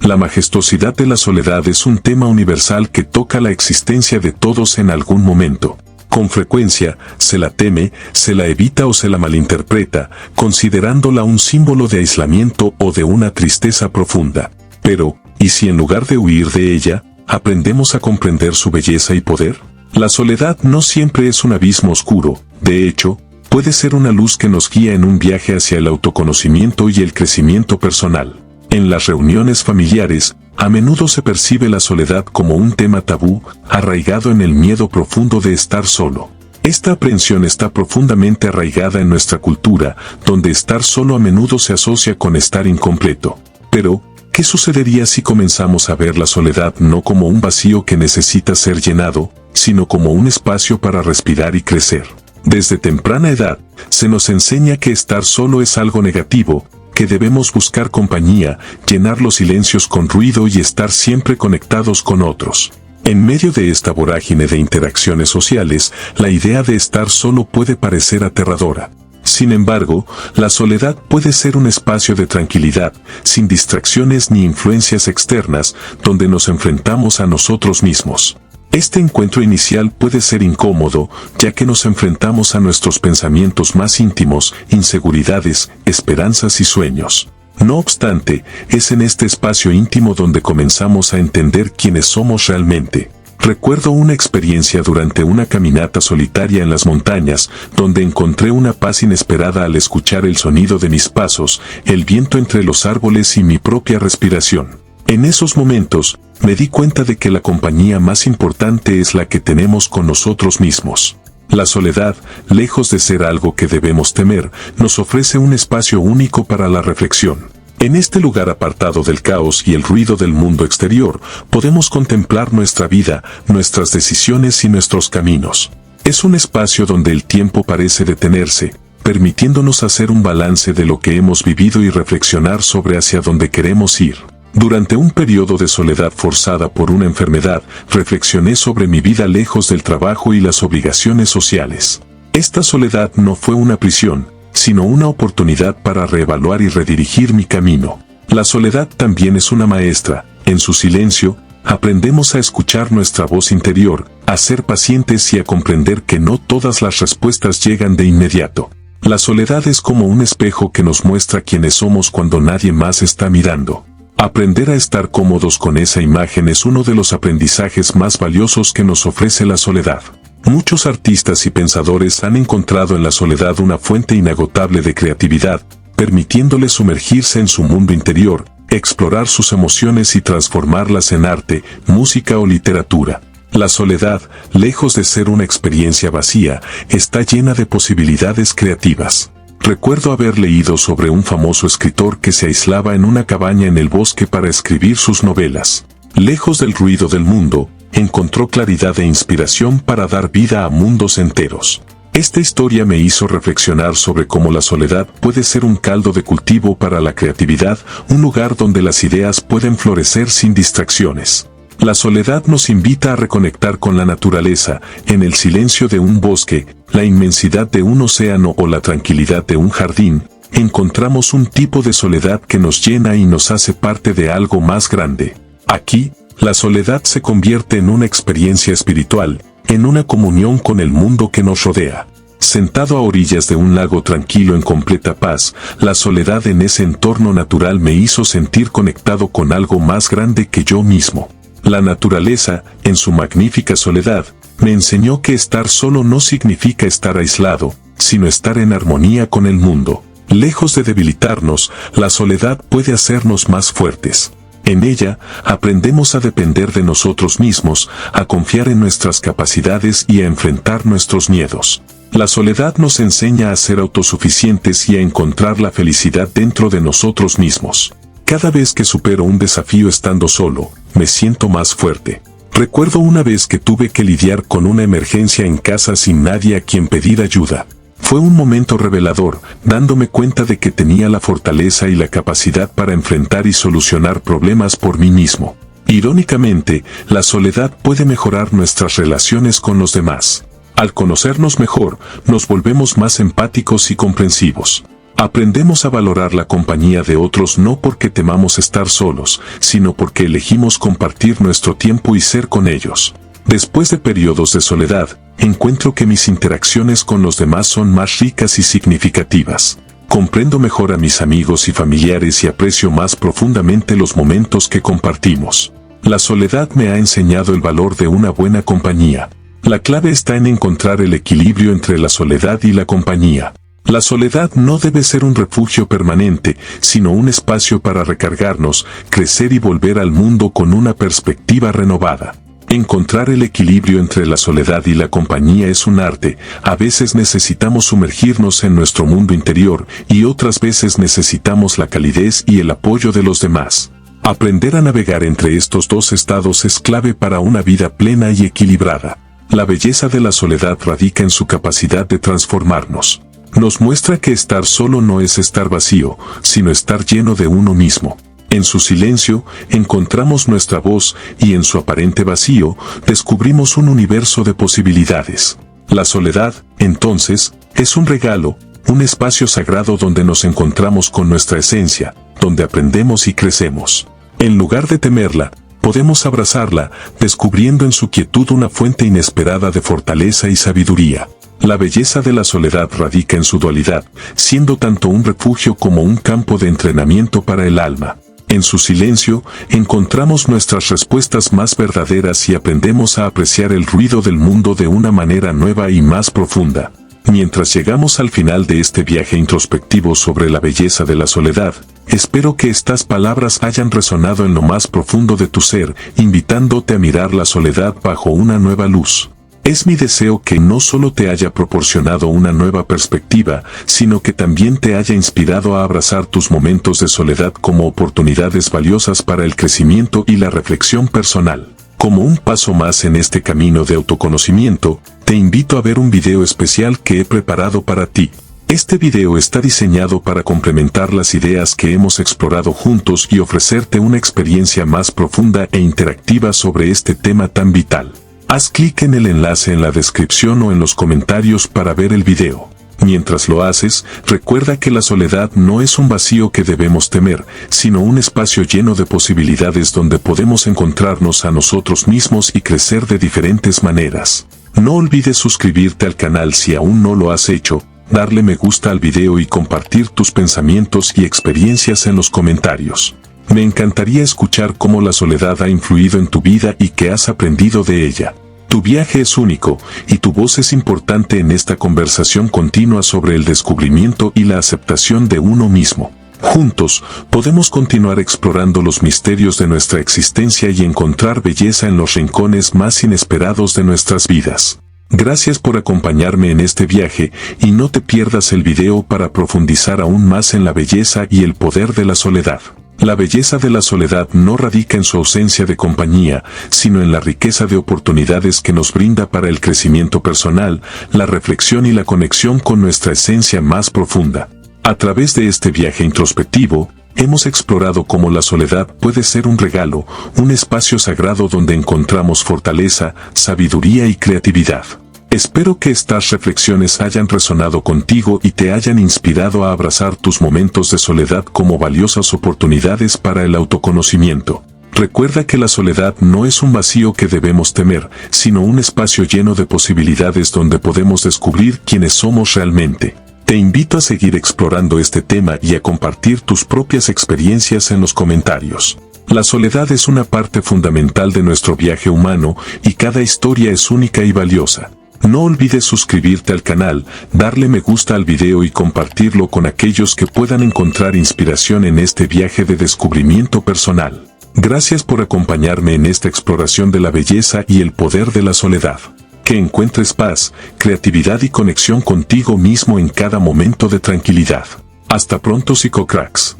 La majestuosidad de la soledad es un tema universal que toca la existencia de todos en algún momento. Con frecuencia, se la teme, se la evita o se la malinterpreta, considerándola un símbolo de aislamiento o de una tristeza profunda. Pero, ¿y si en lugar de huir de ella, aprendemos a comprender su belleza y poder? La soledad no siempre es un abismo oscuro, de hecho, puede ser una luz que nos guía en un viaje hacia el autoconocimiento y el crecimiento personal. En las reuniones familiares, a menudo se percibe la soledad como un tema tabú, arraigado en el miedo profundo de estar solo. Esta aprehensión está profundamente arraigada en nuestra cultura, donde estar solo a menudo se asocia con estar incompleto. Pero, ¿qué sucedería si comenzamos a ver la soledad no como un vacío que necesita ser llenado, sino como un espacio para respirar y crecer? Desde temprana edad, se nos enseña que estar solo es algo negativo, que debemos buscar compañía, llenar los silencios con ruido y estar siempre conectados con otros. En medio de esta vorágine de interacciones sociales, la idea de estar solo puede parecer aterradora. Sin embargo, la soledad puede ser un espacio de tranquilidad, sin distracciones ni influencias externas, donde nos enfrentamos a nosotros mismos. Este encuentro inicial puede ser incómodo, ya que nos enfrentamos a nuestros pensamientos más íntimos, inseguridades, esperanzas y sueños. No obstante, es en este espacio íntimo donde comenzamos a entender quiénes somos realmente. Recuerdo una experiencia durante una caminata solitaria en las montañas, donde encontré una paz inesperada al escuchar el sonido de mis pasos, el viento entre los árboles y mi propia respiración. En esos momentos, me di cuenta de que la compañía más importante es la que tenemos con nosotros mismos. La soledad, lejos de ser algo que debemos temer, nos ofrece un espacio único para la reflexión. En este lugar apartado del caos y el ruido del mundo exterior, podemos contemplar nuestra vida, nuestras decisiones y nuestros caminos. Es un espacio donde el tiempo parece detenerse, permitiéndonos hacer un balance de lo que hemos vivido y reflexionar sobre hacia dónde queremos ir. Durante un periodo de soledad forzada por una enfermedad, reflexioné sobre mi vida lejos del trabajo y las obligaciones sociales. Esta soledad no fue una prisión, sino una oportunidad para reevaluar y redirigir mi camino. La soledad también es una maestra. En su silencio, aprendemos a escuchar nuestra voz interior, a ser pacientes y a comprender que no todas las respuestas llegan de inmediato. La soledad es como un espejo que nos muestra quiénes somos cuando nadie más está mirando. Aprender a estar cómodos con esa imagen es uno de los aprendizajes más valiosos que nos ofrece la soledad. Muchos artistas y pensadores han encontrado en la soledad una fuente inagotable de creatividad, permitiéndoles sumergirse en su mundo interior, explorar sus emociones y transformarlas en arte, música o literatura. La soledad, lejos de ser una experiencia vacía, está llena de posibilidades creativas. Recuerdo haber leído sobre un famoso escritor que se aislaba en una cabaña en el bosque para escribir sus novelas. Lejos del ruido del mundo, encontró claridad e inspiración para dar vida a mundos enteros. Esta historia me hizo reflexionar sobre cómo la soledad puede ser un caldo de cultivo para la creatividad, un lugar donde las ideas pueden florecer sin distracciones. La soledad nos invita a reconectar con la naturaleza, en el silencio de un bosque, la inmensidad de un océano o la tranquilidad de un jardín. Encontramos un tipo de soledad que nos llena y nos hace parte de algo más grande. Aquí, la soledad se convierte en una experiencia espiritual, en una comunión con el mundo que nos rodea. Sentado a orillas de un lago tranquilo en completa paz, la soledad en ese entorno natural me hizo sentir conectado con algo más grande que yo mismo. La naturaleza, en su magnífica soledad, me enseñó que estar solo no significa estar aislado, sino estar en armonía con el mundo. Lejos de debilitarnos, la soledad puede hacernos más fuertes. En ella, aprendemos a depender de nosotros mismos, a confiar en nuestras capacidades y a enfrentar nuestros miedos. La soledad nos enseña a ser autosuficientes y a encontrar la felicidad dentro de nosotros mismos. Cada vez que supero un desafío estando solo, me siento más fuerte. Recuerdo una vez que tuve que lidiar con una emergencia en casa sin nadie a quien pedir ayuda. Fue un momento revelador, dándome cuenta de que tenía la fortaleza y la capacidad para enfrentar y solucionar problemas por mí mismo. Irónicamente, la soledad puede mejorar nuestras relaciones con los demás. Al conocernos mejor, nos volvemos más empáticos y comprensivos. Aprendemos a valorar la compañía de otros no porque temamos estar solos, sino porque elegimos compartir nuestro tiempo y ser con ellos. Después de periodos de soledad, encuentro que mis interacciones con los demás son más ricas y significativas. Comprendo mejor a mis amigos y familiares y aprecio más profundamente los momentos que compartimos. La soledad me ha enseñado el valor de una buena compañía. La clave está en encontrar el equilibrio entre la soledad y la compañía. La soledad no debe ser un refugio permanente, sino un espacio para recargarnos, crecer y volver al mundo con una perspectiva renovada. Encontrar el equilibrio entre la soledad y la compañía es un arte. A veces necesitamos sumergirnos en nuestro mundo interior y otras veces necesitamos la calidez y el apoyo de los demás. Aprender a navegar entre estos dos estados es clave para una vida plena y equilibrada. La belleza de la soledad radica en su capacidad de transformarnos. Nos muestra que estar solo no es estar vacío, sino estar lleno de uno mismo. En su silencio, encontramos nuestra voz y en su aparente vacío, descubrimos un universo de posibilidades. La soledad, entonces, es un regalo, un espacio sagrado donde nos encontramos con nuestra esencia, donde aprendemos y crecemos. En lugar de temerla, podemos abrazarla, descubriendo en su quietud una fuente inesperada de fortaleza y sabiduría. La belleza de la soledad radica en su dualidad, siendo tanto un refugio como un campo de entrenamiento para el alma. En su silencio, encontramos nuestras respuestas más verdaderas y aprendemos a apreciar el ruido del mundo de una manera nueva y más profunda. Mientras llegamos al final de este viaje introspectivo sobre la belleza de la soledad, espero que estas palabras hayan resonado en lo más profundo de tu ser, invitándote a mirar la soledad bajo una nueva luz. Es mi deseo que no solo te haya proporcionado una nueva perspectiva, sino que también te haya inspirado a abrazar tus momentos de soledad como oportunidades valiosas para el crecimiento y la reflexión personal. Como un paso más en este camino de autoconocimiento, te invito a ver un video especial que he preparado para ti. Este video está diseñado para complementar las ideas que hemos explorado juntos y ofrecerte una experiencia más profunda e interactiva sobre este tema tan vital. Haz clic en el enlace en la descripción o en los comentarios para ver el video. Mientras lo haces, recuerda que la soledad no es un vacío que debemos temer, sino un espacio lleno de posibilidades donde podemos encontrarnos a nosotros mismos y crecer de diferentes maneras. No olvides suscribirte al canal si aún no lo has hecho, darle me gusta al video y compartir tus pensamientos y experiencias en los comentarios. Me encantaría escuchar cómo la soledad ha influido en tu vida y qué has aprendido de ella. Tu viaje es único, y tu voz es importante en esta conversación continua sobre el descubrimiento y la aceptación de uno mismo. Juntos, podemos continuar explorando los misterios de nuestra existencia y encontrar belleza en los rincones más inesperados de nuestras vidas. Gracias por acompañarme en este viaje, y no te pierdas el video para profundizar aún más en la belleza y el poder de la soledad. La belleza de la soledad no radica en su ausencia de compañía, sino en la riqueza de oportunidades que nos brinda para el crecimiento personal, la reflexión y la conexión con nuestra esencia más profunda. A través de este viaje introspectivo, hemos explorado cómo la soledad puede ser un regalo, un espacio sagrado donde encontramos fortaleza, sabiduría y creatividad. Espero que estas reflexiones hayan resonado contigo y te hayan inspirado a abrazar tus momentos de soledad como valiosas oportunidades para el autoconocimiento. Recuerda que la soledad no es un vacío que debemos temer, sino un espacio lleno de posibilidades donde podemos descubrir quiénes somos realmente. Te invito a seguir explorando este tema y a compartir tus propias experiencias en los comentarios. La soledad es una parte fundamental de nuestro viaje humano y cada historia es única y valiosa. No olvides suscribirte al canal, darle me gusta al video y compartirlo con aquellos que puedan encontrar inspiración en este viaje de descubrimiento personal. Gracias por acompañarme en esta exploración de la belleza y el poder de la soledad. Que encuentres paz, creatividad y conexión contigo mismo en cada momento de tranquilidad. Hasta pronto, psicocracks.